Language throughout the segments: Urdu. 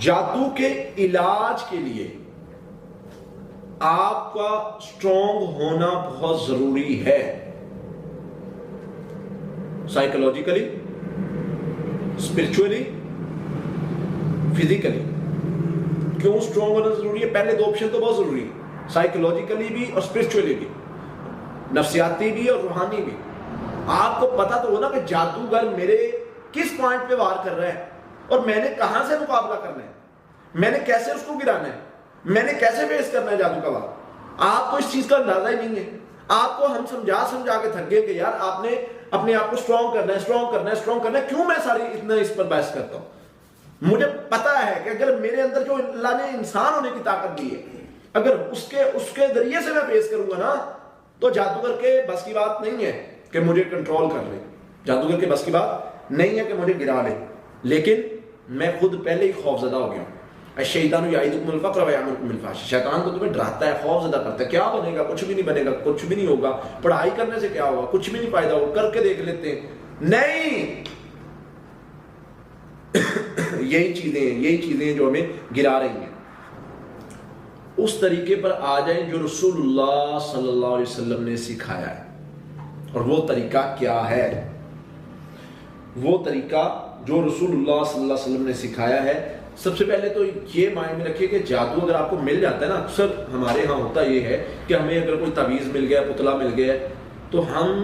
جادو کے علاج کے لیے آپ کا اسٹرانگ ہونا بہت ضروری ہے، سائیکولوجیکلی، اسپرچولی، فزیکلی۔ کیوں اسٹرانگ ہونا ضروری ہے؟ پہلے دو آپشن تو بہت ضروری ہے، سائیکولوجیکلی بھی اور اسپرچولی بھی، نفسیاتی بھی اور روحانی بھی۔ آپ کو پتا تو ہو نا کہ جادوگر میرے کس پوائنٹ پہ وار کر رہا ہے اور میں نے کہاں سے مقابلہ کرنا ہے، میں نے کیسے اس کو گرانا ہے، میں نے کیسے فیس کرنا ہے جادو کا وار۔ آپ کو اس چیز کا اندازہ ہی نہیں ہے۔ آپ کو ہم سمجھا کے تھک گئے کہ یار آپ نے اپنے آپ کو اسٹرانگ کرنا ہے، اسٹرانگ کرنا ہے، اسٹرانگ کرنا ہے۔ کیوں میں ساری اتنا اس پر بحث کرتا ہوں؟ مجھے پتا ہے کہ اگر میرے اندر جو اللہ نے انسان ہونے کی طاقت دی ہے، اگر اس کے ذریعے سے میں فیس کروں گا نا، تو جادوگر کے بس کی بات نہیں ہے کہ مجھے کنٹرول کر لے، جادوگر کے بس کی بات نہیں ہے کہ مجھے گرا لے۔ لیکن میں خود پہلے ہی خوف زدہ ہو گیا ہوں۔ الشیطان یعدکم الفقر ویأمرکم بالفحشاء، شیطان تو تمہیں ڈراتا ہے، خوف زدہ کرتا ہے، کیا بنے گا؟ کچھ بھی نہیں بنے گا، کچھ بھی نہیں ہوگا، پڑھائی کرنے سے کیا ہوگا، کچھ بھی نہیں فائدہ ہوگا، کر کے دیکھ لیتے ہیں۔ نہیں، یہی چیزیں جو ہمیں گرا رہی ہیں۔ اس طریقے پر آ جائیں جو رسول اللہ صلی اللہ علیہ وسلم نے سکھایا ہے۔ اور وہ طریقہ کیا ہے؟ وہ طریقہ جو رسول اللہ صلی اللہ علیہ وسلم نے سکھایا ہے، سب سے پہلے تو یہ مائنڈ میں رکھیے کہ جادو اگر آپ کو مل جاتا ہے نا، اکثر ہمارے ہاں ہوتا یہ ہے کہ ہمیں اگر کوئی تعویذ مل گیا، پتلا مل گیا، تو ہم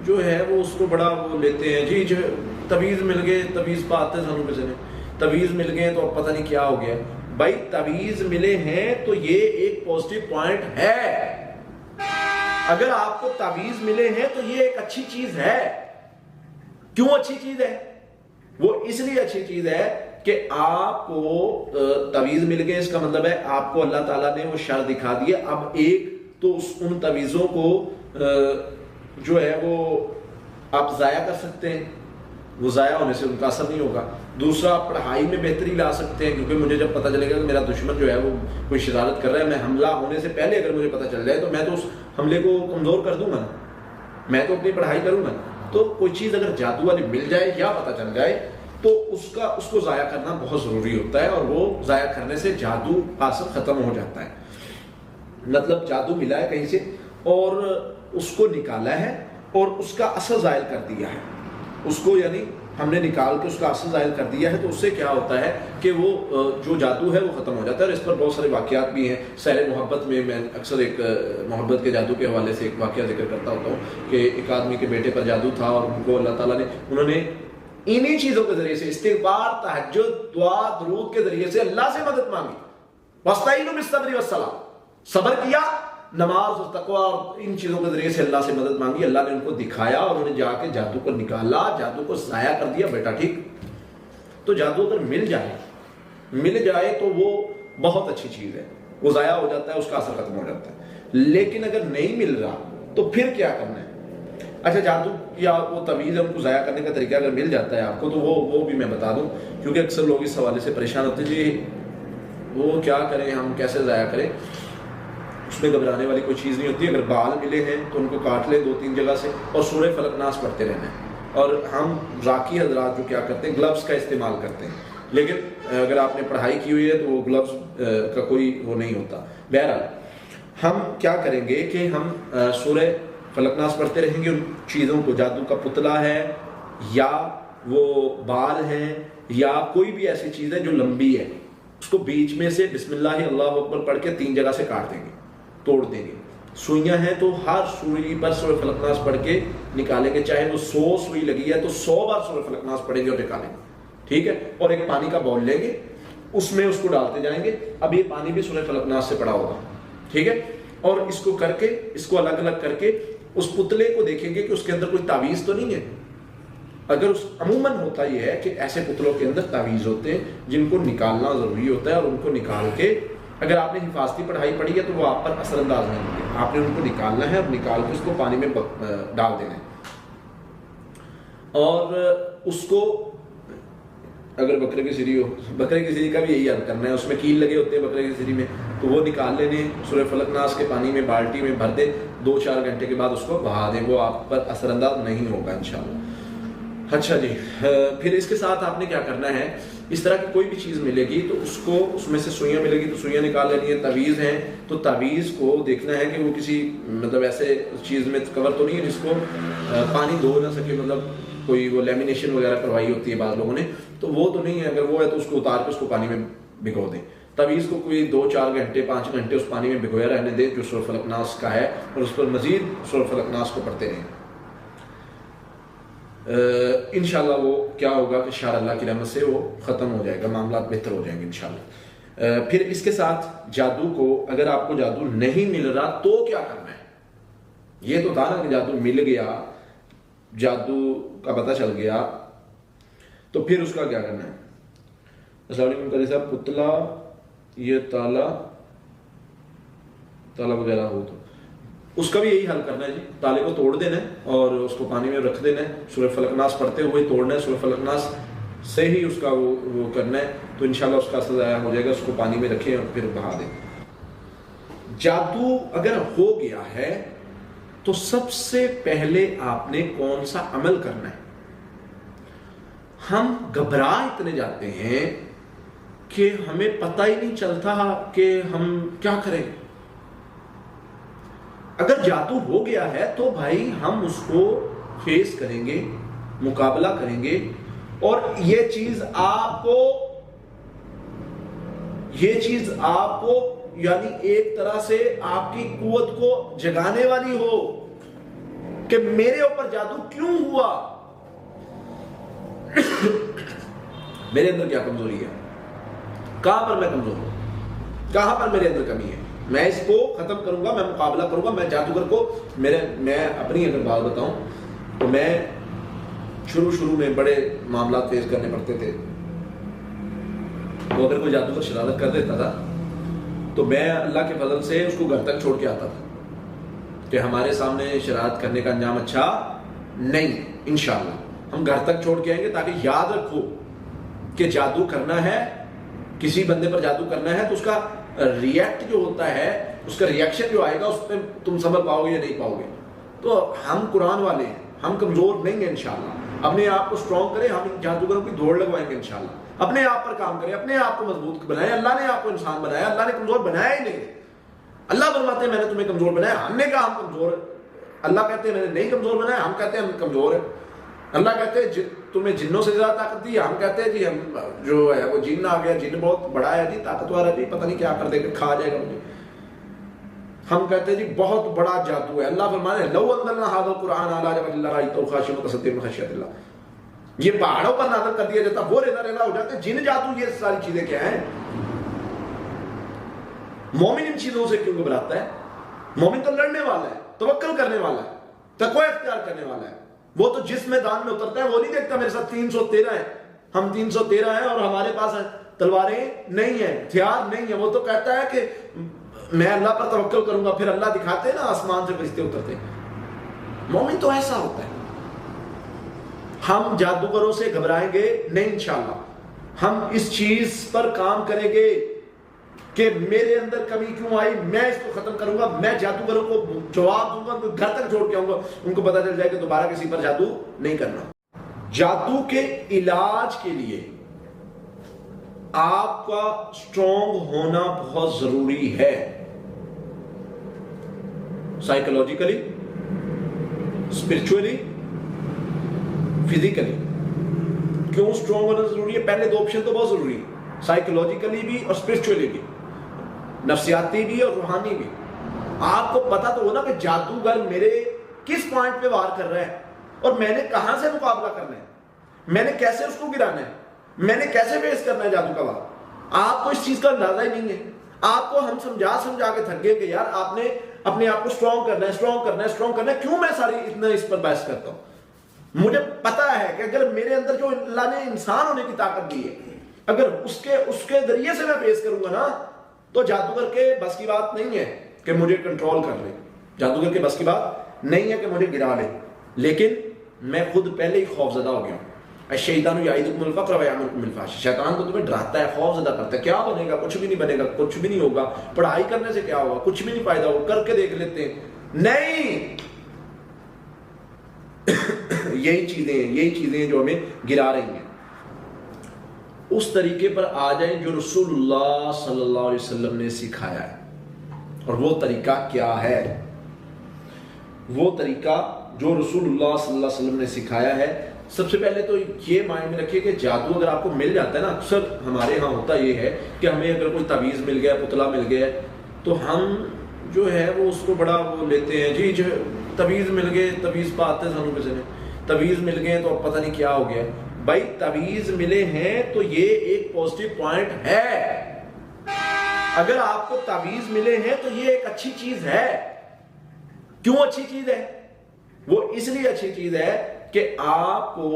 جو ہے وہ اس کو بڑا وہ لیتے ہیں، جی جو تعویذ مل گئے، تعویذ پاتے سانوں کسی نے تعویذ مل گئے تو اب پتہ نہیں کیا ہو گیا۔ بھائی تعویذ ملے ہیں تو یہ ایک پازیٹیو پوائنٹ ہے۔ اگر آپ کو تعویذ ملے ہیں تو یہ ایک اچھی چیز ہے۔ کیوں اچھی چیز ہے؟ وہ اس لیے اچھی چیز ہے کہ آپ کو تعویذ مل گئے، اس کا مطلب ہے آپ کو اللہ تعالیٰ نے وہ شر دکھا دیا۔ اب ایک تو ان تعویذوں کو جو ہے وہ آپ ضائع کر سکتے ہیں، وہ ضائع ہونے سے ان کا اثر نہیں ہوگا۔ دوسرا، آپ پڑھائی میں بہتری لا سکتے ہیں، کیونکہ مجھے جب پتہ چلے گا کہ میرا دشمن جو ہے وہ کوئی شرارت کر رہا ہے، میں حملہ ہونے سے پہلے اگر مجھے پتہ چل جائے تو میں تو اس حملے کو کمزور کر دوں گا نا، میں تو اپنی پڑھائی کروں گا۔ تو کوئی چیز اگر جادو والی مل جائے یا پتہ چل جائے تو اس کو ضائع کرنا بہت ضروری ہوتا ہے، اور وہ ضائع کرنے سے جادو کا اثر ختم ہو جاتا ہے۔ مطلب جادو ملا ہے کہیں سے اور اس کو نکالا ہے اور اس کا اثر زائل کر دیا ہے، اس کو یعنی ہم نے نکال کے اس کا اثر ظاہر کر دیا ہے، تو اس سے کیا ہوتا ہے کہ وہ جو جادو ہے وہ ختم ہو جاتا ہے۔ اور اس پر بہت سارے واقعات بھی ہیں۔ سیر محبت میں اکثر ایک محبت کے جادو کے حوالے سے ایک واقعہ ذکر کرتا ہوتا ہوں کہ ایک آدمی کے بیٹے پر جادو تھا اور ان کو اللہ تعالیٰ نے انہوں نے انہی چیزوں کے ذریعے سے، استغفار، تہجد، دعا، درود کے ذریعے سے اللہ سے مدد مانگی، واستعینوا بالصبر والصلاۃ، صبر کیا، نماز اور تقوی اور ان چیزوں کے ذریعے سے اللہ سے مدد مانگی۔ اللہ نے ان کو دکھایا اور انہوں نے جا کے جادو کو نکالا، جادو کو ضائع کر دیا۔ بیٹا ٹھیک، تو جادو اگر مل جائے تو وہ بہت اچھی چیز ہے، وہ ضائع ہو جاتا ہے، اس کا اثر ختم ہو جاتا ہے۔ لیکن اگر نہیں مل رہا تو پھر کیا کرنا ہے؟ اچھا، جادو یا وہ تعویذ ان کو ضائع کرنے کا طریقہ اگر مل جاتا ہے آپ کو تو وہ بھی میں بتا دوں، کیونکہ اکثر لوگ اس حوالے سے پریشان ہوتے ہیں، جی وہ کیا کریں، ہم کیسے ضائع کریں؟ اس میں گھبرانے والی کوئی چیز نہیں ہوتی۔ اگر بال ملے ہیں تو ان کو کاٹ لیں 2-3 جگہ سے اور سورہ فلق ناس پڑھتے رہنا ہے۔ اور ہم راکی حضرات جو کیا کرتے ہیں، گلوز کا استعمال کرتے ہیں، لیکن اگر آپ نے پڑھائی کی ہوئی ہے تو وہ گلوز کا کوئی وہ نہیں ہوتا۔ بہرحال ہم کیا کریں گے کہ ہم سورہ فلق ناس پڑھتے رہیں گے۔ ان چیزوں کو، جادو کا پتلا ہے یا وہ بال ہیں یا کوئی بھی ایسی چیز ہے جو لمبی ہے، اس کو بیچ میں سے بسم اللہ اللہ اکبر پڑھ کے 3 جگہ سے کاٹ دیں گے، توڑ دیں گے۔ سوئیاں ہیں تو ہر سوئی پر سورہ فلق ناس پڑھ کے نکالیں گے، چاہے وہ 100 سوئی لگی ہے تو 100 بار سورہ فلق ناس پڑھیں گے اور نکالیں گے، ٹھیک ہے۔ اور ایک پانی کا باؤل لیں گے، اس میں اس کو ڈالتے جائیں گے۔ اب یہ پانی بھی سورہ فلق ناس سے پڑا ہوگا، ٹھیک ہے۔ اور اس کو کر کے، اس کو الگ الگ کر کے اس پتلے کو دیکھیں گے کہ اس کے اندر کوئی تعویذ تو نہیں ہے۔ اگر عموماً ہوتا یہ ہے کہ ایسے پتلوں کے اندر تعویذ ہوتے ہیں جن کو نکالنا ضروری ہوتا ہے، اور ان کو نکال کے اگر آپ نے حفاظتی پڑھائی پڑھی ہے تو وہ آپ پر اثر انداز نہیں ہوگی۔ آپ نے ان کو نکالنا ہے اور نکال کے اس کو پانی میں ڈال دینا ہے، اور اس کو اگر بکرے کی سری ہو، بکرے کی سری کا بھی یہی حل کرنا ہے، اس میں کیل لگے ہوتے ہیں بکرے کی سری میں، تو وہ نکال لینے، سورہ فلق ناس کے پانی میں بالٹی میں بھر دیں، 2-4 گھنٹے کے بعد اس کو بہا دیں، وہ آپ پر اثر انداز نہیں ہوگا انشاءاللہ۔ اچھا جی، پھر اس کے ساتھ آپ نے کیا کرنا ہے، اس طرح کی کوئی بھی چیز ملے گی تو اس کو، اس میں سے سوئیاں ملے گی تو سوئیاں نکال لینی ہے. تعویذ ہیں تو تعویذ کو دیکھنا ہے کہ وہ کسی مطلب ایسے چیز میں کور تو نہیں ہے جس کو پانی دھو نہ سکے، مطلب کوئی وہ لیمینیشن وغیرہ کروائی ہوتی ہے بعض لوگوں نے، تو وہ تو نہیں ہے. اگر وہ ہے تو اس کو اتار کے اس کو پانی میں بھگو دیں. تعویذ کو کوئی 2-4 گھنٹے 5 گھنٹے اس پانی میں بھگویا رہنے دیں جو سورۃ فلق ناس کا ہے، اور اس پر مزید سورۃ فلق ناس کو پڑھتے رہیں. انشاءاللہ وہ کیا ہوگا کہ شاء اللہ کی رحمت سے وہ ختم ہو جائے گا، معاملات بہتر ہو جائیں گے انشاءاللہ. پھر اس کے ساتھ جادو کو، اگر آپ کو جادو نہیں مل رہا تو کیا کرنا ہے. یہ تو تھا نا کہ جادو مل گیا، جادو کا پتہ چل گیا، تو پھر اس کا کیا کرنا ہے. السلام علیکم قاری صاحب، پتلا یہ تالا وغیرہ ہو تو اس کا بھی یہی حل کرنا ہے جی. تالے کو توڑ دینا ہے اور اس کو پانی میں رکھ دینا ہے، سورۃ فلق ناس پڑھتے ہوئے توڑنا ہے، سورۃ فلق ناس سے ہی اس کا وہ کرنا ہے، تو انشاءاللہ اس کا اثر ضائع ہو جائے گا. اس کو پانی میں رکھیں اور پھر بہا دیں. جادو اگر ہو گیا ہے تو سب سے پہلے آپ نے کون سا عمل کرنا ہے. ہم گھبرا اتنے جاتے ہیں کہ ہمیں پتہ ہی نہیں چلتا کہ ہم کیا کریں. اگر جادو ہو گیا ہے تو بھائی ہم اس کو فیس کریں گے، مقابلہ کریں گے، اور یہ چیز آپ کو یعنی ایک طرح سے آپ کی قوت کو جگانے والی ہو کہ میرے اوپر جادو کیوں ہوا، میرے اندر کیا کمزوری ہے، کہاں پر میں کمزور ہوں، کہاں پر میرے اندر کمی ہے، میں اس کو ختم کروں گا، میں مقابلہ کروں گا. میں جادوگر کو میں اپنی اگر بات بتاؤں تو میں شروع میں بڑے معاملات فیس کرنے پڑتے تھے. تو اگر کوئی جادوگر شرارت کر دیتا تھا تو میں اللہ کے فضل سے اس کو گھر تک چھوڑ کے آتا تھا کہ ہمارے سامنے شرارت کرنے کا انجام اچھا نہیں ہے. انشاءاللہ ہم گھر تک چھوڑ کے آئیں گے تاکہ یاد رکھو کہ جادو کرنا ہے، کسی بندے پر جادو کرنا ہے تو اس کا ریئیکٹ جو ہوتا ہے، اس کا ریئیکشن جو آئے گا اس پہ تم سنبھل پاؤ گے یا نہیں پاؤ گے. تو ہم قرآن والے ہیں، ہم کمزور نہیں ہیں. انشاءاللہ اپنے آپ کو سٹرونگ کریں، ہم جادوگروں کی دوڑ لگوائیں گے. انشاءاللہ اپنے آپ پر کام کریں، اپنے آپ کو مضبوط بنائیں. اللہ نے آپ کو انسان بنایا، اللہ نے کمزور بنایا ہی نہیں. اللہ فرماتے ہیں میں نے تمہیں کمزور بنایا، ہم نے کہا ہم کمزور ہیں. اللہ کہتے ہیں میں نے نہیں کمزور بنایا، ہم کہتے ہیں ہم کمزور ہیں. اللہ کہتے ہیں تمہیں جنوں سے زیادہ طاقت دی، ہم کہتے ہیں جی ہم جو ہے وہ جن آ گیا، جن بہت بڑا ہے جی، طاقتور ہے جی، پتہ نہیں کیا کر دے گا، کھا جائے گا مجھے. ہم کہتے ہیں جی بہت بڑا جادو ہے. اللہ فرماتے ہیں لو انزلنا ھذا القرآن علی جبل لرأیتہ خاشعا متصدعا من خشیۃ اللہ. یہ پہاڑوں پر نازل کر دیا جاتا، وہ ریلا ہو جاتے. جن جادو یہ ساری چیزیں کیا ہیں. مومن ان چیزوں سے کیوں گھبراتا ہے؟ مومن تو لڑنے والا ہے، توکل کرنے والا ہے، تقوی اختیار کرنے والا ہے. وہ تو جس میدان میں اترتا ہے وہ نہیں دیکھتا میرے ساتھ 313 ہے، ہم 313 ہیں اور ہمارے پاس تلواریں نہیں ہیں، ہتھیار نہیں ہیں. وہ تو کہتا ہے کہ میں اللہ پر توکل کروں گا، پھر اللہ دکھاتے ہیں نا آسمان سے فرشتے اترتے ہیں. مومن تو ایسا ہوتا ہے. ہم جادوگروں سے گھبرائیں گے نہیں انشاءاللہ. ہم اس چیز پر کام کریں گے کہ میرے اندر کمی کیوں آئی، میں اس کو ختم کروں گا. میں جادوگروں کو جواب دوں گا، گھر تک چھوڑ کے آؤں گا، ان کو پتہ چل جائے کہ دوبارہ کسی پر جادو نہیں کرنا. جادو کے علاج کے لیے آپ کا سٹرونگ ہونا بہت ضروری ہے، سائیکولوجیکلی، اسپرچولی، فزیکلی. کیوں سٹرونگ ہونا ضروری ہے؟ پہلے 2 آپشن تو بہت ضروری ہے، سائیکولوجیکلی بھی اور اسپرچولی بھی، نفسیاتی بھی اور روحانی بھی. آپ کو پتا تو ہونا کہ جادوگر میرے کس پوائنٹ پہ وار کر رہا ہے اور میں نے کہاں سے مقابلہ کرنا ہے، میں نے کیسے اس کو گرانا ہے، میں نے کیسے فیس کرنا ہے جادو کا وار. آپ کو اس چیز کا اندازہ ہی نہیں ہے. آپ کو ہم سمجھا کے تھک گئے کہ یار آپ نے اپنے آپ کو سٹرونگ کرنا ہے. کیوں میں ساری اتنا اس پر بحث کرتا ہوں؟ مجھے پتا ہے کہ اگر میرے اندر جو اللہ نے انسان ہونے کی طاقت دی ہے، اگر اس کے ذریعے سے میں فیس کروں گا نا تو جادوگر کے بس کی بات نہیں ہے کہ مجھے کنٹرول کر لے. جادوگر کے بس کی بات نہیں ہے کہ مجھے گرا لے. لیکن میں خود پہلے ہی خوف زدہ ہو گیا ہوں. الشیطان یعدکم الفقر ویأمرکم بالفحشاء. شیطان تو تمہیں ڈراتا ہے، خوف زدہ کرتا ہے. کیا بنے گا؟ کچھ بھی نہیں بنے گا، کچھ بھی نہیں ہوگا. پڑھائی کرنے سے کیا ہوگا؟ کچھ بھی نہیں فائدہ ہوگا، کر کے دیکھ لیتے ہیں. نہیں، یہی چیزیں جو ہمیں گرا رہی ہیں، اس طریقے پر آ جائیں جو رسول اللہ صلی اللہ علیہ وسلم نے سکھایا ہے۔ اور وہ طریقہ کیا ہے؟ وہ طریقہ جو رسول اللہ صلی اللہ علیہ وسلم نے سکھایا ہے، سب سے پہلے تو یہ مائنڈ میں رکھیے کہ جادو اگر آپ کو مل جاتا ہے نا، اکثر ہمارے ہاں ہوتا یہ ہے کہ ہمیں اگر کوئی تعویذ مل گیا، پتلا مل گیا، تو ہم جو ہے وہ اس کو بڑا وہ لیتے ہیں، جی جو تعویذ مل گئے، تعویذ پاتے سانو کسی نے تعویذ مل گئے تو اب پتہ نہیں کیا ہو گیا۔ بھائی تعویذ ملے ہیں تو یہ ایک پازیٹیو پوائنٹ ہے، اگر آپ کو تعویذ ملے ہیں تو یہ ایک اچھی چیز ہے۔ کیوں اچھی چیز ہے؟ وہ اس لیے اچھی چیز ہے کہ آپ کو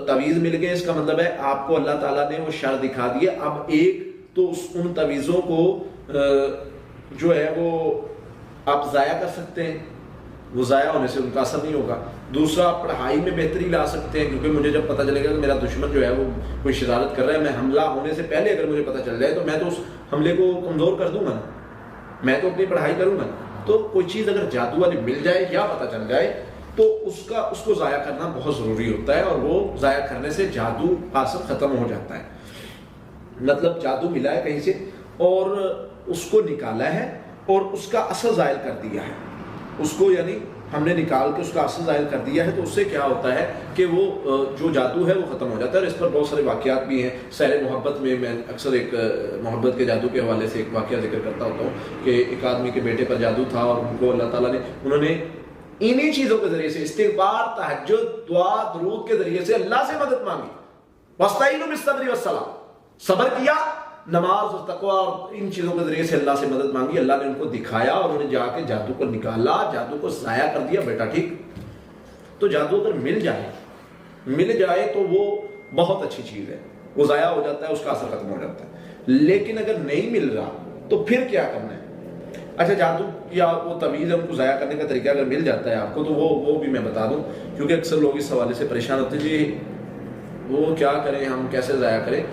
تعویذ مل گئے، اس کا مطلب ہے آپ کو اللہ تعالیٰ نے وہ شر دکھا دیا۔ اب ایک تو ان تعویذوں کو جو ہے وہ آپ ضائع کر سکتے ہیں، وہ ضائع ہونے سے ان کا اثر نہیں ہوگا۔ دوسرا، آپ پڑھائی میں بہتری لا سکتے ہیں، کیونکہ مجھے جب پتہ چلے گا کہ میرا دشمن جو ہے وہ کوئی شرارت کر رہا ہے، میں حملہ ہونے سے پہلے اگر مجھے پتہ چل جائے تو میں تو اس حملے کو کمزور کر دوں گا نا، میں تو اپنی پڑھائی کروں گا۔ تو کوئی چیز اگر جادو والی مل جائے یا پتہ چل جائے تو اس کو ضائع کرنا بہت ضروری ہوتا ہے، اور وہ ضائع کرنے سے جادو کا اثر ختم ہو جاتا ہے۔ مطلب جادو ملا ہے کہیں سے اور اس کو نکالا ہے اور اس کا اثر ظاہر کر دیا ہے، اس کو یعنی ہم نے نکال کے اس کا اثر ظاہر کر دیا ہے، تو اس سے کیا ہوتا ہے کہ وہ جو جادو ہے وہ ختم ہو جاتا ہے۔ اور اس پر بہت سارے واقعات بھی ہیں۔ سیر محبت میں اکثر ایک محبت کے جادو کے حوالے سے ایک واقعہ ذکر کرتا ہوتا ہوں کہ ایک آدمی کے بیٹے پر جادو تھا، اور ان کو اللہ تعالیٰ نے انہوں نے انہی چیزوں کے ذریعے سے، استغفار، تہجد، دعا، درود کے ذریعے سے اللہ سے مدد مانگی، وَاسْتَعِينُوا بِالصَّبْرِ وَالصَّلَاةِ، صبر کیا، نماز اور تقوی اور ان چیزوں کے ذریعے سے اللہ سے مدد مانگی۔ اللہ نے ان کو دکھایا اور انہوں نے جا کے جادو کو نکالا، جادو کو ضائع کر دیا۔ بیٹا ٹھیک، تو جادو اگر مل جائے تو وہ بہت اچھی چیز ہے، وہ ضائع ہو جاتا ہے، اس کا اثر ختم ہو جاتا ہے۔ لیکن اگر نہیں مل رہا تو پھر کیا کرنا ہے؟ اچھا، جادو یا وہ تعویذ ان کو ضائع کرنے کا طریقہ اگر مل جاتا ہے آپ کو تو وہ بھی میں بتا دوں، کیونکہ اکثر لوگ اس حوالے سے پریشان ہوتے ہیں، جی وہ کیا کریں، ہم کیسے ضائع کریں؟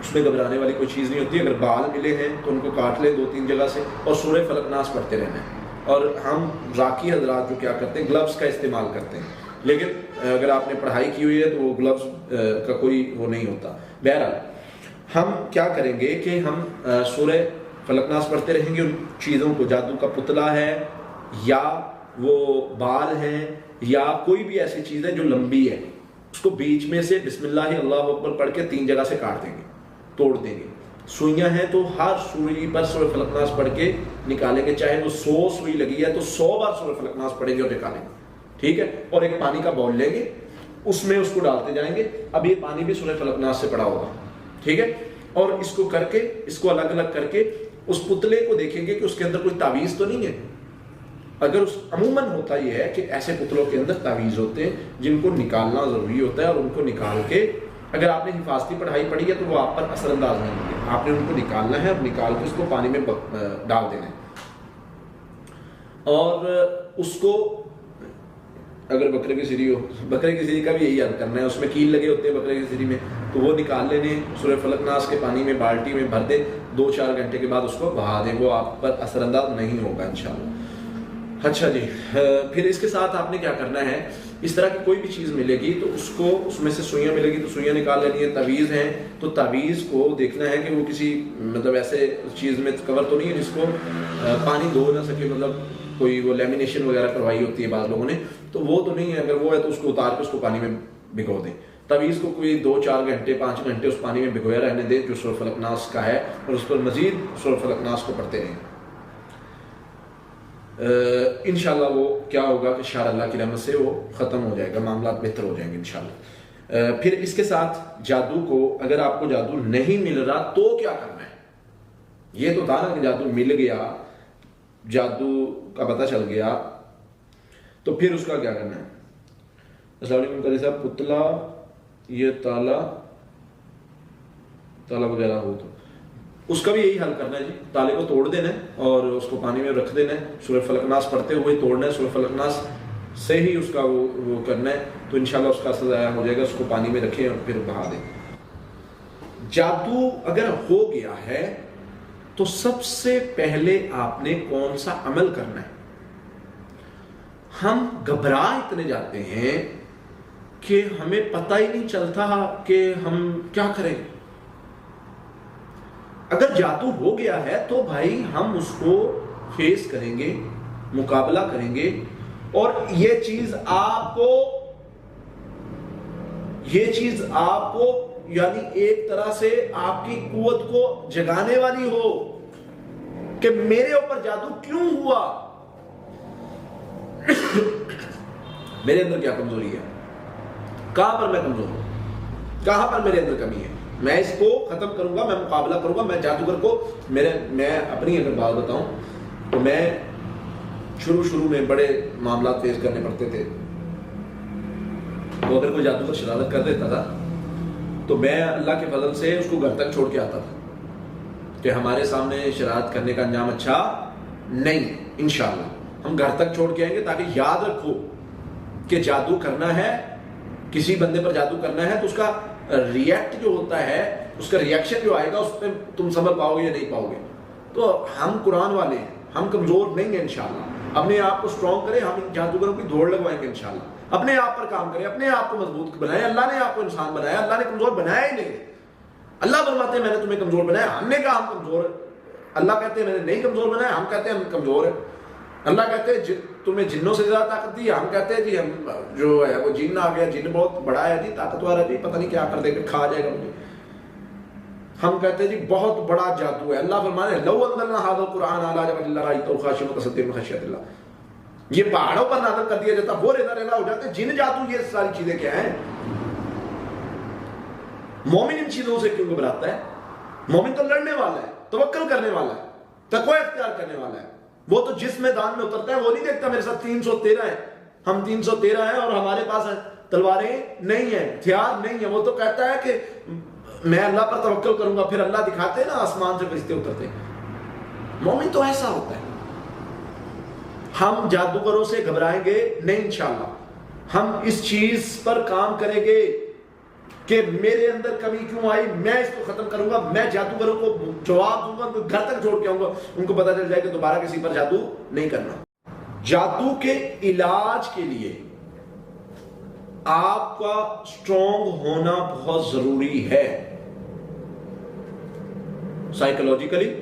اس میں گھبرانے والی کوئی چیز نہیں ہوتی۔ اگر بال ملے ہیں تو ان کو کاٹ لیں 2-3 جگہ سے اور سورہ فلق ناس پڑھتے رہنا ہے۔ اور ہم راکی حضرات جو کیا کرتے ہیں، گلوز کا استعمال کرتے ہیں، لیکن اگر آپ نے پڑھائی کی ہوئی ہے تو وہ گلوز کا کوئی وہ نہیں ہوتا۔ بہرحال ہم کیا کریں گے کہ ہم سورہ فلق ناس پڑھتے رہیں گے، ان چیزوں کو، جادو کا پتلا ہے یا وہ بال ہیں یا کوئی بھی ایسی چیز ہے جو لمبی ہے، اس کو بیچ میں سے بسم اللہ اللہ اکبر پڑھ کے 3 جگہ سے کاٹ دیں گے، توڑ دیں گے۔ سوئیاں ہیں تو ہر سوئی پر سورہ فلق ناس پڑھ کے نکالیں گے، چاہے وہ 100 سوئی لگی ہے تو 100 بار سورہ فلق ناس پڑھیں گے اور نکالیں گے، ٹھیک ہے؟ اور ایک پانی کا باؤل لیں گے، اس میں اس کو ڈالتے جائیں گے۔ اب یہ پانی بھی سورہ فلق ناس سے پڑا ہوگا، ٹھیک ہے؟ اور اس کو کر کے، اس کو الگ الگ کر کے اس پتلے کو دیکھیں گے کہ اس کے اندر کوئی تعویذ تو نہیں ہے۔ اگر عموماً ہوتا یہ ہے کہ ایسے پتلوں کے اندر تعویذ ہوتے ہیں جن کو نکالنا ضروری ہوتا ہے، اور ان کو نکال کے اگر آپ نے حفاظتی پڑھائی پڑھی ہے تو وہ آپ پر اثر انداز نہیں ہوگی۔ آپ نے ان کو نکالنا ہے اور نکال کے اس کو پانی میں ڈال دینا ہے، اور اس کو اگر بکرے کی سری ہو، بکرے کی سری کا بھی یہی حل کرنا ہے، اس میں کیل لگے ہوتے ہیں بکرے کی سری میں، تو وہ نکال لینے، سورہ فلق ناس کے پانی میں بالٹی میں بھر دیں، 2-4 گھنٹے کے بعد اس کو بہا دیں، وہ آپ پر اثر انداز نہیں ہوگا انشاءاللہ۔ اچھا جی، پھر اس کے ساتھ آپ نے کیا کرنا ہے، اس طرح کی کوئی بھی چیز ملے گی تو اس کو، اس میں سے سوئیاں ملے گی تو سوئیاں نکال لینی ہے۔ تعویذ ہیں تو تعویذ کو دیکھنا ہے کہ وہ کسی مطلب ایسے چیز میں کور تو نہیں ہے جس کو پانی دھو نہ سکے، مطلب کوئی وہ لیمینیشن وغیرہ کروائی ہوتی ہے بعض لوگوں نے، تو وہ تو نہیں ہے۔ اگر وہ ہے تو اس کو اتار کے اس کو پانی میں بھگو دیں۔ تعویذ کو کوئی 2-4 گھنٹے 5 گھنٹے اس پانی میں بھگویا رہنے دیں جو سورہ فلق ناس کا ہے، اور اس پر مزید سورہ فلق ناس کو پڑھتے رہیں۔ انشاءاللہ وہ کیا ہوگا کہ شاء اللہ کی رحمت سے وہ ختم ہو جائے گا، معاملات بہتر ہو جائیں گے انشاءاللہ۔ پھر اس کے ساتھ جادو کو، اگر آپ کو جادو نہیں مل رہا تو کیا کرنا ہے؟ یہ تو تھا نا کہ جادو مل گیا، جادو کا پتہ چل گیا، تو پھر اس کا کیا کرنا ہے؟ السلام علیکم قاری صاحب، پتلا یہ تالا وغیرہ ہو تو اس کا بھی یہی حل کرنا ہے جی، تالے کو توڑ دینا ہے اور اس کو پانی میں رکھ دینا ہے، سورہ فلق ناس پڑھتے ہوئے توڑنا ہے، سورہ فلق ناس سے ہی اس کا وہ کرنا ہے، تو انشاءاللہ اس کا اثر ضائع ہو جائے گا۔ اس کو پانی میں رکھیں اور پھر بہا دیں۔ جادو اگر ہو گیا ہے تو سب سے پہلے آپ نے کون سا عمل کرنا ہے؟ ہم گھبرا اتنے جاتے ہیں کہ ہمیں پتہ ہی نہیں چلتا کہ ہم کیا کریں. اگر جادو ہو گیا ہے تو بھائی ہم اس کو فیس کریں گے, مقابلہ کریں گے, اور یہ چیز آپ کو یعنی ایک طرح سے آپ کی قوت کو جگانے والی ہو کہ میرے اوپر جادو کیوں ہوا, میرے اندر کیا کمزوری ہے, کہاں پر میں کمزور ہوں, کہاں پر میرے اندر کمی ہے, میں اس کو ختم کروں گا, میں مقابلہ کروں گا. میں جادوگر کو میں اپنی اگر بات بتاؤں تو میں شروع میں بڑے معاملات فیس کرنے پڑتے تھے. تو اگر کوئی جادوگر شرارت کر دیتا تھا تو میں اللہ کے فضل سے اس کو گھر تک چھوڑ کے آتا تھا کہ ہمارے سامنے شرارت کرنے کا انجام اچھا نہیں, انشاءاللہ ہم گھر تک چھوڑ کے آئیں گے, تاکہ یاد رکھو کہ جادو کرنا ہے, کسی بندے پر جادو کرنا ہے تو اس کا ریئیکٹ جو ہوتا ہے, اس کا ریئیکشن جو آئے گا اس پہ تم سمجھ پاؤ گے یا نہیں پاؤ گے. تو ہم قرآن والے ہیں, ہم کمزور نہیں ہیں انشاءاللہ. اپنے آپ کو سٹرونگ کریں, ہم جادوگروں کی دوڑ لگوائیں گے انشاءاللہ. اپنے آپ پر کام کریں, اپنے آپ کو مضبوط بنائیں. اللہ نے آپ کو انسان بنایا, اللہ نے کمزور بنایا ہی نہیں. اللہ فرماتے ہیں میں نے تمہیں کمزور بنایا, ہم نے کہا ہم کمزور ہیں. اللہ کہتے ہیں میں نے نہیں کمزور بنایا, ہم کہتے ہیں ہم کمزور ہیں. اللہ کہتے ہیں تمہیں جنوں سے زیادہ طاقت دی, ہم کہتے ہیں جی ہم جو ہے وہ جن آ گیا, جن بہت بڑا ہے جی, طاقتور ہے جی, پتہ نہیں کیا کر دے گا, کھا جائے گا مجھے. ہم کہتے ہیں جی بہت بڑا جادو ہے. اللہ فرماتے ہیں لو انزلنا ھذا القرآن علی جبل لرأیتہ خاشعا متصدعا من خشیۃ اللہ, یہ پہاڑوں پر نازل کر دیا جاتا, وہ ریلا ریلا ہو جاتے. جن جادو یہ ساری چیزیں کیا ہیں؟ مومن ان چیزوں سے کیوں گھبراتا ہے؟ مومن تو لڑنے والا ہے, توکل کرنے والا ہے, تقوی اختیار کرنے والا ہے. وہ تو جس میدان میں اترتا ہے وہ نہیں دیکھتا میرے ساتھ 313 ہیں, ہم 313 ہیں اور ہمارے پاس تلواریں نہیں ہیں, ہتھیار نہیں ہیں. وہ تو کہتا ہے کہ میں اللہ پر توکل کروں گا, پھر اللہ دکھاتے ہیں نا آسمان سے فرشتے اترتے ہیں. مومن تو ایسا ہوتا ہے. ہم جادوگروں سے گھبرائیں گے نہیں انشاءاللہ. ہم اس چیز پر کام کریں گے کہ میرے اندر کمی کیوں آئی, میں اس کو ختم کروں گا. میں جادوگروں کو جواب دوں گا, ان کو گھر تک چھوڑ کے آؤں گا, ان کو پتہ چل جائے کہ دوبارہ کسی پر جادو نہیں کرنا. جادو کے علاج کے لیے آپ کا سٹرونگ ہونا بہت ضروری ہے, سائیکولوجیکلی,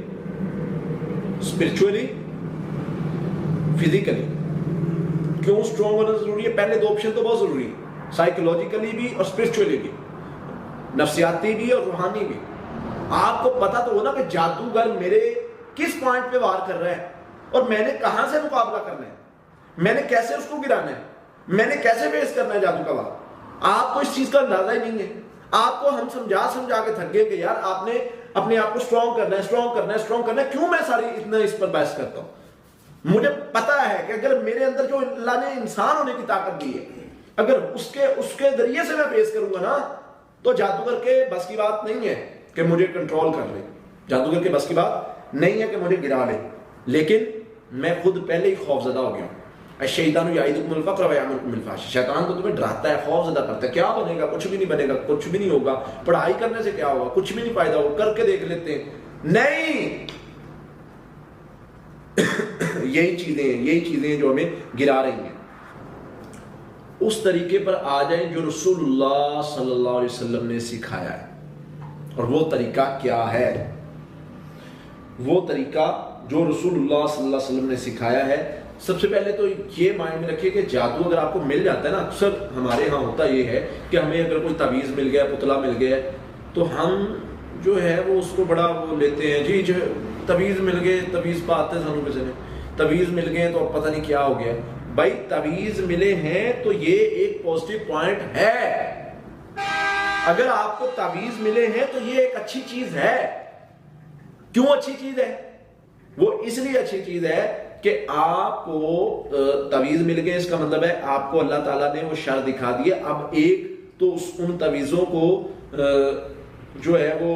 اسپرچولی, فزیکلی. کیوں سٹرونگ ہونا ضروری ہے؟ پہلے دو آپشن تو بہت ضروری ہے, سائیکولوجیکلی بھی اور اسپرچولی بھی, نفسیاتی بھی اور روحانی بھی. آپ کو پتا تو ہونا کہ جادوگر میرے کس پوائنٹ پہ وار کر رہا ہے, اور میں نے کہاں سے مقابلہ کرنا ہے, میں نے کیسے اس کو گرانا ہے, میں نے کیسے فیس کرنا ہے جادو کا وار. آپ کو اس چیز کا اندازہ ہی نہیں ہے. آپ کو ہم سمجھا کے تھک گئے کہ یار آپ نے اپنے آپ کو سٹرونگ کرنا ہے, سٹرونگ کرنا ہے, سٹرونگ کرنا ہے. کیوں میں ساری اتنا اس پر بحث کرتا ہوں؟ مجھے پتا ہے کہ اگر میرے اندر جو اللہ نے انسان ہونے کی طاقت دی ہے, اگر اس کے ذریعے سے میں فیس کروں گا نا, تو جادوگر کے بس کی بات نہیں ہے کہ مجھے کنٹرول کر لے. جادوگر کے بس کی بات نہیں ہے کہ مجھے گرا لے. لیکن میں خود پہلے ہی خوف زدہ ہو گیا ہوں. الشیطان یعدکم الفقر ویأمرکم بالفحشاء. شیطان تو تمہیں ڈراتا ہے, خوف زدہ کرتا ہے. کیا بنے گا؟ کچھ بھی نہیں بنے گا, کچھ بھی نہیں ہوگا. پڑھائی کرنے سے کیا ہوگا؟ کچھ بھی نہیں فائدہ ہوگا, کر کے دیکھ لیتے ہیں. نہیں, یہی چیزیں جو ہمیں گرا رہی ہیں. اس طریقے پر آ جائیں جو رسول اللہ صلی اللہ علیہ وسلم نے سکھایا ہے. اور وہ طریقہ کیا ہے؟ وہ طریقہ جو رسول اللہ صلی اللہ علیہ وسلم نے سکھایا ہے, سب سے پہلے تو یہ مائنڈ میں رکھیے کہ جادو اگر آپ کو مل جاتا ہے نا, اکثر ہمارے ہاں ہوتا یہ ہے کہ ہمیں اگر کوئی تعویذ مل گیا, پتلا مل گیا, تو ہم جو ہے وہ اس کو بڑا وہ لیتے ہیں, جی جو تعویذ مل گئے, تعویذ پاتے سانو کسی نے تعویذ مل گئے تو پتہ نہیں کیا ہو گیا. بھائی تعویذ ملے ہیں تو یہ ایک پازیٹیو پوائنٹ ہے. اگر آپ کو تعویذ ملے ہیں تو یہ ایک اچھی چیز ہے. کیوں اچھی چیز ہے؟ وہ اس لیے اچھی چیز ہے کہ آپ کو تعویذ مل گئے, اس کا مطلب ہے آپ کو اللہ تعالیٰ نے وہ شر دکھا دیا. اب ایک تو ان تعویذوں کو جو ہے وہ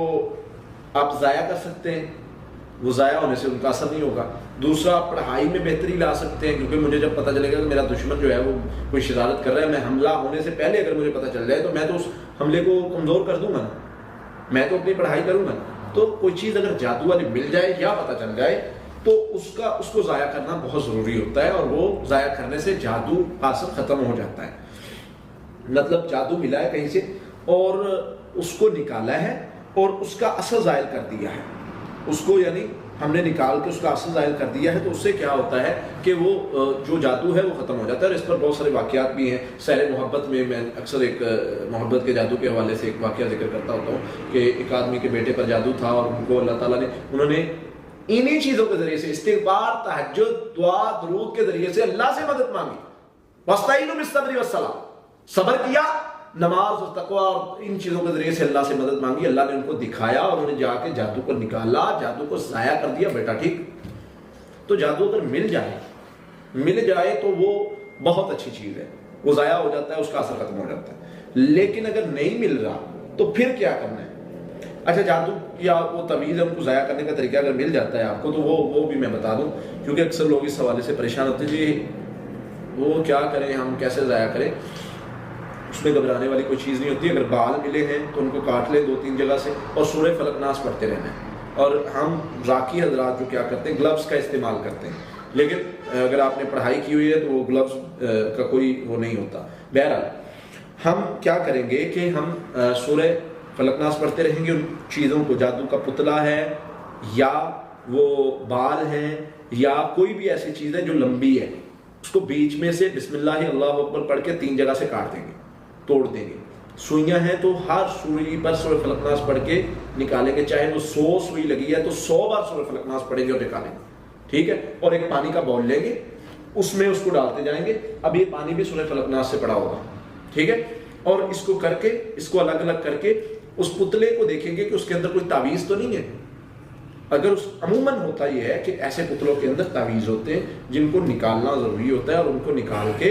آپ ضائع کر سکتے ہیں, وہ ضائع ہونے سے ان کا اثر نہیں ہوگا. دوسرا, پڑھائی میں بہتری لا سکتے ہیں, کیونکہ مجھے جب پتہ چلے گا کہ میرا دشمن جو ہے وہ کوئی شرارت کر رہا ہے, میں حملہ ہونے سے پہلے اگر مجھے پتہ چل جائے تو میں تو اس حملے کو کمزور کر دوں گا نا, میں تو اپنی پڑھائی کروں گا. تو کوئی چیز اگر جادو والی مل جائے یا پتہ چل جائے تو اس کو ضائع کرنا بہت ضروری ہوتا ہے, اور وہ ضائع کرنے سے جادو اثر ختم ہو جاتا ہے. مطلب جادو ملا ہے کہیں سے اور اس کو نکالا ہے اور اس کا اثر ظاہر کر دیا ہے، اس کو یعنی ہم نے نکال کے اس کا اثر ظاہر کر دیا ہے، تو اس سے کیا ہوتا ہے کہ وہ جو جادو ہے وہ ختم ہو جاتا ہے۔ اور اس پر بہت سارے واقعات بھی ہیں۔ سحر محبت میں اکثر ایک محبت کے جادو کے حوالے سے ایک واقعہ ذکر کرتا ہوتا ہوں کہ ایک آدمی کے بیٹے پر جادو تھا اور ان کو اللہ تعالیٰ نے انہوں نے انہی چیزوں کے ذریعے سے استغفار، تہجد، دعا، درود کے ذریعے سے اللہ سے مدد مانگی، وَاسْتَعِينُوا بِالصَّبْرِ وَالصَّلَاةِ، صبر کیا، نماز اور تقوی اور ان چیزوں کے ذریعے سے اللہ سے مدد مانگی۔ اللہ نے ان کو دکھایا اور انہوں نے جا کے جادو کو نکالا، جادو کو ضائع کر دیا۔ بیٹا ٹھیک، تو جادو اگر مل جائے تو وہ بہت اچھی چیز ہے، وہ ضائع ہو جاتا ہے، اس کا اثر ختم ہو جاتا ہے۔ لیکن اگر نہیں مل رہا تو پھر کیا کرنا ہے؟ اچھا، جادو یا وہ تعویذ ہے ان کو ضائع کرنے کا طریقہ اگر مل جاتا ہے آپ کو تو وہ بھی میں بتا دوں، کیونکہ اکثر لوگ اس حوالے سے پریشان ہوتے ہیں جی وہ کیا کریں، ہم کیسے ضائع کریں۔ اس میں گھبرانے والی کوئی چیز نہیں ہوتی۔ اگر بال ملے ہیں تو ان کو کاٹ لیں 2-3 جگہ سے اور سورہ فلق ناس پڑھتے رہنا ہے۔ اور ہم راکی حضرات جو کیا کرتے ہیں گلوز کا استعمال کرتے ہیں، لیکن اگر آپ نے پڑھائی کی ہوئی ہے تو وہ گلوز کا کوئی وہ نہیں ہوتا۔ بہرحال ہم کیا کریں گے کہ ہم سورہ فلق ناس پڑھتے رہیں گے۔ ان چیزوں کو، جادو کا پتلا ہے یا وہ بال ہیں یا کوئی بھی ایسی چیز ہے جو لمبی ہے، اس کو بیچ میں سے بسم اللہ اللہ اکبر پڑھ کے 3 جگہ سے کاٹ دیں گے، توڑ دیں گے۔ سوئیاں ہیں تو ہر سوئی پر سورہ فلق ناس پڑھ کے نکالیں گے، چاہے وہ 100 سوئی لگی ہے تو 100 بار سورہ فلق ناس پڑھیں گے اور نکالیں گے، ٹھیک ہے۔ اور ایک پانی کا باؤل لیں گے، اس میں اس کو ڈالتے جائیں گے۔ اب یہ پانی بھی سورہ فلق ناس سے پڑا ہوگا، ٹھیک ہے۔ اور اس کو کر کے، اس کو الگ الگ کر کے اس پتلے کو دیکھیں گے کہ اس کے اندر کوئی تعویذ تو نہیں ہے۔ اگر عموماً ہوتا یہ ہے کہ ایسے پتلوں کے اندر تعویذ ہوتے ہیں جن کو نکالنا ضروری ہوتا ہے، اور ان کو نکال کے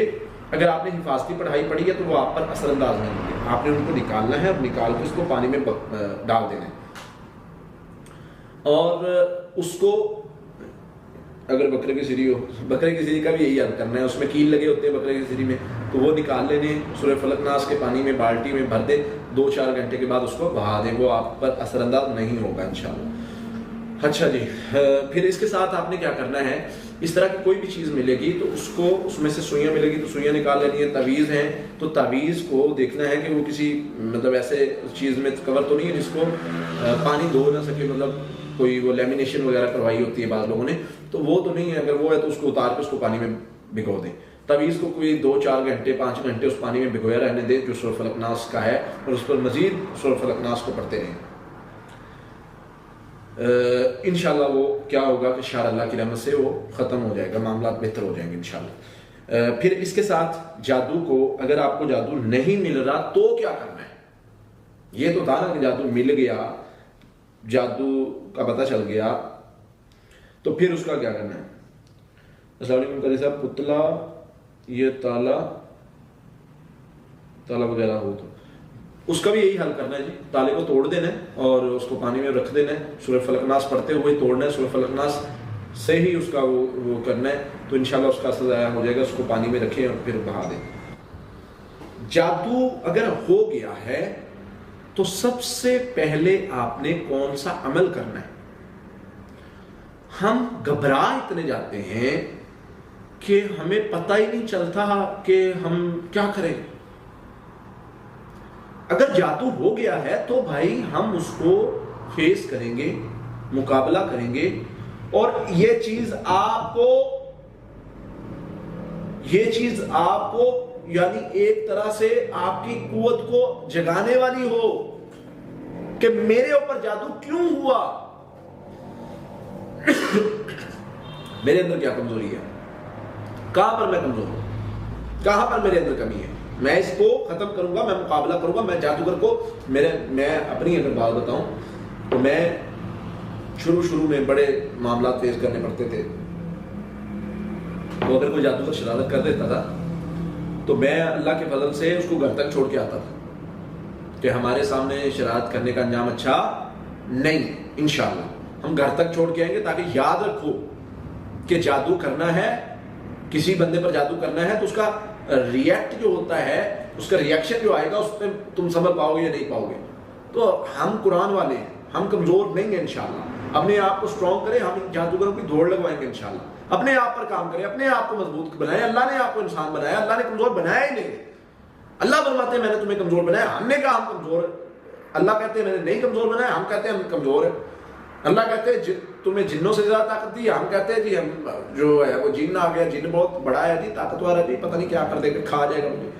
اگر آپ نے حفاظتی پڑھائی پڑھی ہے تو وہ آپ پر اثر انداز نہیں ہوگی۔ آپ نے ان کو نکالنا ہے اور نکال کے اس کو پانی میں ڈال دینا ہے، اور اس کو اگر بکرے کی سری ہو، بکرے کی سری کا بھی یہی حل کرنا ہے، اس میں کیل لگے ہوتے ہیں بکرے کی سری میں، تو وہ نکال لینے، سورہ فلق ناس کے پانی میں بالٹی میں بھر دے، 2-4 گھنٹے کے بعد اس کو بہا دیں، وہ آپ پر اثر انداز نہیں ہوگا انشاءاللہ۔ اچھا جی، پھر اس کے ساتھ آپ نے کیا کرنا ہے، اس طرح کی کوئی بھی چیز ملے گی تو اس کو، اس میں سے سوئیاں ملے گی تو سوئیاں نکال لینی ہے۔ تعویذ ہیں تو تعویذ کو دیکھنا ہے کہ وہ کسی مطلب ایسے چیز میں کور تو نہیں ہے جس کو پانی دھو نہ سکے، مطلب کوئی وہ لیمینیشن وغیرہ کروائی ہوتی ہے بعض لوگوں نے، تو وہ تو نہیں ہے۔ اگر وہ ہے تو اس کو اتار کے اس کو پانی میں بھگو دیں۔ تعویذ کو کوئی 2-4 گھنٹے 5 گھنٹے اس پانی میں بھگویا رہنے دیں جو سورہ فلق ناس کا ہے، اور اس پر مزید سورہ فلق ناس کو پڑھتے رہیں۔ انشاءاللہ وہ کیا ہوگا کہ شاء اللہ کی رحمت سے وہ ختم ہو جائے گا، معاملات بہتر ہو جائیں گے انشاءاللہ۔ پھر اس کے ساتھ جادو کو، اگر آپ کو جادو نہیں مل رہا تو کیا کرنا ہے؟ یہ تو تھا نا کہ جادو مل گیا، جادو کا پتہ چل گیا، تو پھر اس کا کیا کرنا ہے؟ السلام علیکم قاری صاحب، پتلا یہ تالا وغیرہ ہو تو اس کا بھی یہی حل کرنا ہے جی، تالے کو توڑ دینا ہے اور اس کو پانی میں رکھ دینا ہے، سورہ فلق ناس پڑھتے ہوئے توڑنا ہے، سورہ فلق ناس سے ہی اس کا وہ کرنا ہے، تو انشاءاللہ اس کا اثر ضائع ہو جائے گا۔ اس کو پانی میں رکھیں اور پھر بہا دیں۔ جادو اگر ہو گیا ہے تو سب سے پہلے آپ نے کون سا عمل کرنا ہے؟ ہم گھبرا اتنے جاتے ہیں کہ ہمیں پتہ ہی نہیں چلتا کہ ہم کیا کریں۔ اگر جادو ہو گیا ہے تو بھائی ہم اس کو فیس کریں گے، مقابلہ کریں گے، اور یہ چیز آپ کو یعنی ایک طرح سے آپ کی قوت کو جگانے والی ہو کہ میرے اوپر جادو کیوں ہوا، میرے اندر کیا کمزوری ہے، کہاں پر میں کمزور ہوں، کہاں پر میرے اندر کمی ہے، میں اس کو ختم کروں گا، میں مقابلہ کروں گا۔ میں جادوگر کو میں اپنی اگر بات بتاؤں تو میں شروع میں بڑے معاملات فیس کرنے پڑتے تھے، تو اگر کوئی جادوگر شرارت کر دیتا تھا تو میں اللہ کے فضل سے اس کو گھر تک چھوڑ کے آتا تھا کہ ہمارے سامنے شرارت کرنے کا انجام اچھا نہیں ہے، انشاءاللہ ہم گھر تک چھوڑ کے آئیں گے، تاکہ یاد رکھو کہ جادو کرنا ہے، کسی بندے پر جادو کرنا ہے تو اس کا ریئیکٹ جو ہوتا ہے، اس کا ریئیکشن جو آئے گا اس پہ تم سمجھ پاؤ گے یا نہیں پاؤ گے۔ تو ہم قرآن والے ہیں، ہم کمزور نہیں ہیں انشاءاللہ۔ اپنے آپ کو اسٹرانگ کریں، ہم جادوگروں کی دوڑ لگوائیں گے انشاءاللہ۔ اپنے آپ پر کام کریں، اپنے آپ کو مضبوط بنائیں۔ اللہ نے آپ کو انسان بنایا، اللہ نے کمزور بنایا ہی نہیں۔ اللہ فرماتے ہیں میں نے تمہیں کمزور بنایا. ہم نے کہا ہم کمزور ہیں. اللہ کہتے ہیں میں نے نہیں کمزور بنایا. ہم کہتے ہیں ہم کمزور ہیں. اللہ کہتے ہیں تمہیں جنوں سے زیادہ طاقت دی. ہم کہتے ہیں جی ہم جو ہے وہ جن آ گیا, جن بہت بڑا ہے جی, طاقتور ہے جی, پتہ نہیں کیا کر دے گا, کھا جائے گا مجھے.